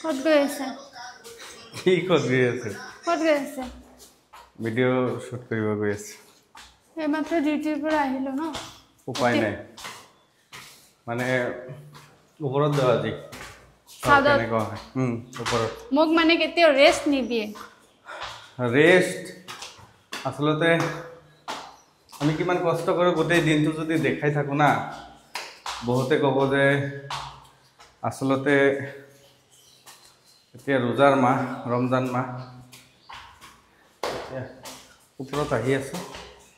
ক'ত গৈ আছে কি ক'ত গৈ আছে ক'ত গৈ আছে ভিডিঅ' শ্বুট কৰিব গৈ আছে এইমাত্ৰ ডিউটিৰ পৰা আহিলো ন উপায় নাই মানে ওপৰত যাওঁ আজি চাদত কেনেকুৱা হয় ওপৰত মোক মানে কেতিয়াও ৰেষ্ট নিদিয়ে ৰেষ্ট আচলতে আমি কিমান কষ্ট কৰোঁ গোটেই দিনটো যদি দেখাই থাকোঁ না বহুতে ক'ব যে আচলতে এতিয়া ৰোজাৰ মাহ ৰমজান মাহ এতিয়া ওপৰত আহি আছোঁ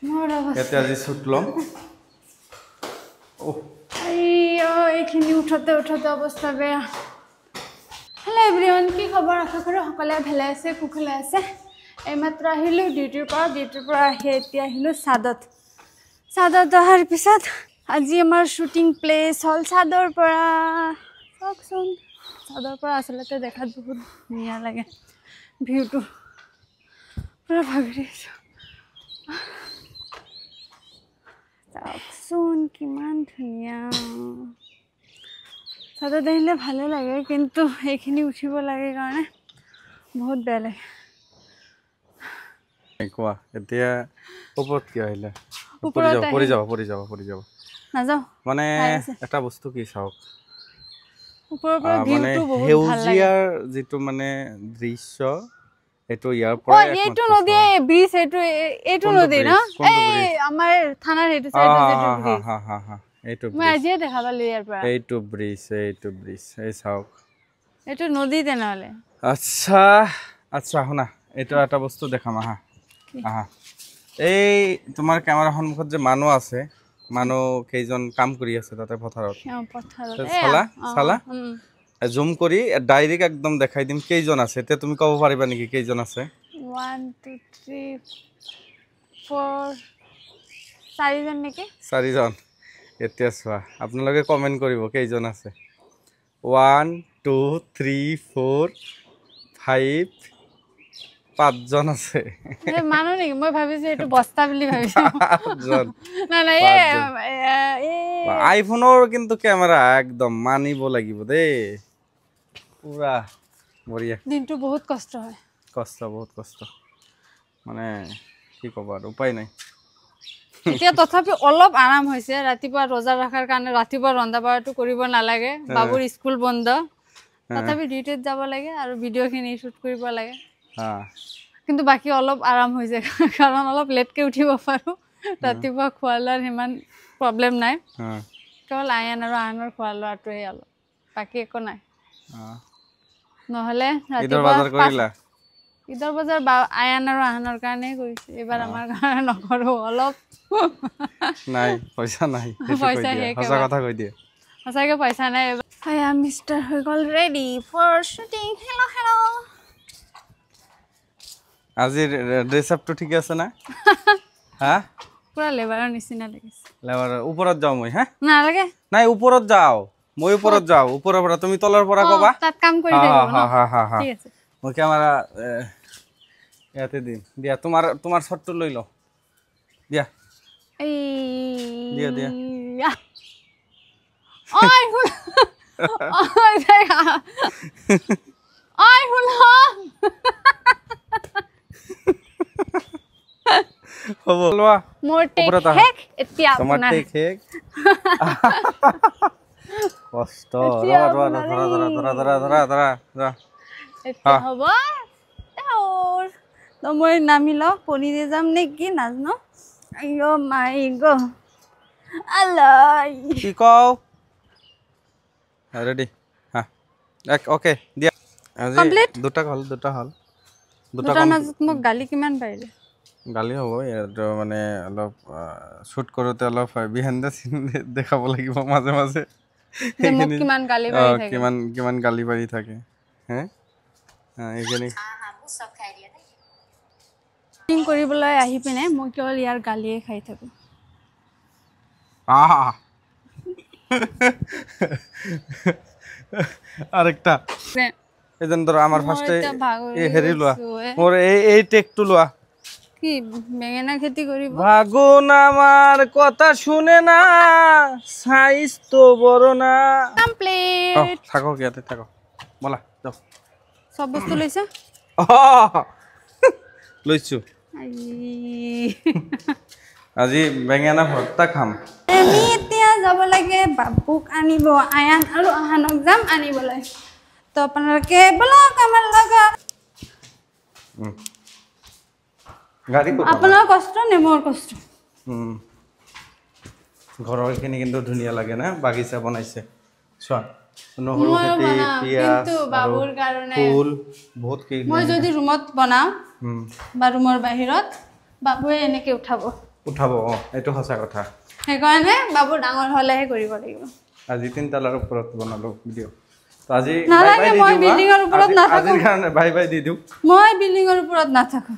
মোৰ ইয়াতে আজি শ্বুট ল'ম এইখিনি উঠোতে অৱস্থা বেয়া হেল্ল' এভৰিৱান কি খবৰ আশা কৰোঁ সকলোৱে ভালে আছে কুশলে আছে এইমাত্ৰ আহিলোঁ ডিউটিৰ পৰা আহি এতিয়া আহিলোঁ চাদত অহাৰ পিছত আজি আমাৰ শ্বুটিং প্লেচ হ'ল চাদৰ পৰা চাওকচোন চাদৰ পৰা আচলতে দেখাত বহুত ধুনীয়া লাগে ভিউটো পুৰা ভাগৰি আছোঁ চাওকচোন কিমান ধুনীয়া চাদত আহিলে ভালে লাগে কিন্তু এইখিনি উঠিব লাগে কাৰণে বহুত বেয়া লাগে কোৱা এতিয়া ওপৰত কিয় আহিলে পৰি যাব নাযাওঁ মানে এটা বস্তু কি চাওক ওপৰৰ পৰা মানে ভিউটো বহুত ভাল লাগে সেউজীয়াৰ যিটো মানে দৃশ্য এইটো ইয়াৰ পৰা এইটো নদী ব্ৰিজ এইটো নদী ন এই আমাৰ থানাৰ সেইটো চাইডত যেটো ব্ৰিজ এইটো মই আজিয়ে দেখা পালো ইয়াৰ পৰা এইটো ব্ৰিজ এই চাওক এইটো নদী তেনেহলে আচ্ছা শুনা এইটো এটা বস্তু দেখাম আহা এই তোমাৰ কেমেৰা সন্মুখত যে মানুহ আছে মানুহ কেইজন কাম কৰি আছে তাতে পথাৰত চালা জুম কৰি ডাইৰেক্ট একদম দেখাই দিম কেইজন আছে এতিয়া তুমি ক'ব পাৰিবা নেকি কেইজন আছে 1 2 3 4 চাৰিজন নেকি চাৰিজন এতিয়া চোৱা আপোনালোকে কমেণ্ট কৰিব কেইজন আছে 1 2 3 4 5 5জন আছে মানুহ নেকি মই ভাবিছো এইটো বস্তা বুলি ভাবিছো নাই আইফোনৰ কিন্তু কেমেৰা একদম মানিব লাগিব দেই পুৰা বঢ়িয়া দিনটো বহুত কষ্ট হয় বহুত কষ্ট মানে কি ক'ব আৰু উপায় নাই এতিয়া তথাপি অলপ আৰাম হৈছে ৰাতিপুৱা ৰোজা ৰাখাৰ কাৰণে ৰাতিপুৱা ৰন্ধা বঢ়াটো কৰিব নালাগে বাবুৰ স্কুল বন্ধ তথাপি ডিউটিত যাব লাগে আৰু ভিডিঅ'খিনি শ্বুট কৰিব লাগে কিন্তু বাকি অলপ আৰাম হৈছে কাৰণ অলপ লেটকে উঠিব পাৰো ৰাতিপুৱা খোৱা লোৱাৰ ইমান প্ৰব্লেম নাই কেৱল আয়ান আৰু আনৰ খোৱা লোৱাটোৱে অলপ বাকি একো নাই নহলে ৰাতিপুৱা ঈদৰ বজাৰ আয়ান আৰু আহানৰ কাৰণে কৰিছে এবাৰ আমাৰ কাৰণে নকৰো অলপ নাই পইচা নাই সঁচা কথা কৈ দিয়ে সঁচাকে পইচা নাই আই এম মিষ্টাৰ হৈ গল ৰেডি ফৰ শ্বুটিং হেল্ল আজি ড্ৰেছ আপটো ঠিক আছে না পুৰা লেবাৰৰ নিচিনা লাগিছে লেবাৰৰ ওপৰত যাওঁ মই নালাগে নাই ওপৰত যাওঁ মই ওপৰত যাওঁ ওপৰৰ পৰা তুমি তলৰ পৰা ক'বা তাত কাম কৰি থাকিব ন ঠিক আছে মই কেমেৰা ইয়াতে দিম দিয়া তোমাৰ শ্বটটো লৈ লওঁ দিয়া হ'ব লোৱা মোৰ টেক হেক এতিয়া তোমাৰ টেক হেক কষ্ট ধৰা এতিয়া হ'ব মই নামি লওঁ পনিৰে যাম নেকি নাজানো আইঅ মাই গো আলাই কি কও ৰেডি ওকে দিয়া আজি দুটা হল মাজত মোক গালি কিমান পাৰিলে গালি হ'ব ইয়াত মানে অলপ শ্বুট কৰোঁতে অলপ বিহাইণ্ড দ্য চিন দেখাব লাগিব মাজে মাজে কিমান গালি পাৰি থাকে এইখিনি কৰিবলৈ আহি পিনে মই কেৱল ইয়াৰ গালিয়ে খাই থাকো আৰেকটা এজন ধৰ আমাৰ ফাৰ্স্টে এই হেৰি লোৱা মোৰ এই টেকটো লোৱা কি বেঙেনা খেতি কৰিব ভাগুন আমার কথা শুনে না সাইজ তো বড় না কমপ্লিট থাকো ইয়াতে থাকো বলা যাও সব বস্তু লৈছা লৈছো আজি বেঙেনা ভর্তা খাম আমি এতিয়া যাব লাগে বাবুক আনিব আয়ান আৰু আহানক যাম আনিবলৈ তো আপোনালোকে বলক আমাৰ লগত গাড়ী আপোনাৰ কষ্ট নে মোৰ কষ্ট ঘৰৰ খিনি কিন্তু ধুনীয়া লাগে না বাগিচা বনাইছে চোৱা নহৰু খেতি পিয়াজ বাবুৰ কাৰণে ফুল বহুত কি মই যদি ৰুমত বনাও বা ৰুমৰ বাহিৰত বাবুৱে এনেকে উঠাব এইটো সঁচা কথা সেইকাৰণে বাবু ডাঙৰ হলেহে কৰিব লাগিব আজি 3 তলাৰ ওপৰত বনালো ভিডিঅ' তো আজি নালাগে মই বিল্ডিঙৰ ওপৰত নাথাকো আজিৰ কাৰণে বাই বাই দি দিওঁ মই বিল্ডিঙৰ ওপৰত নাথাকো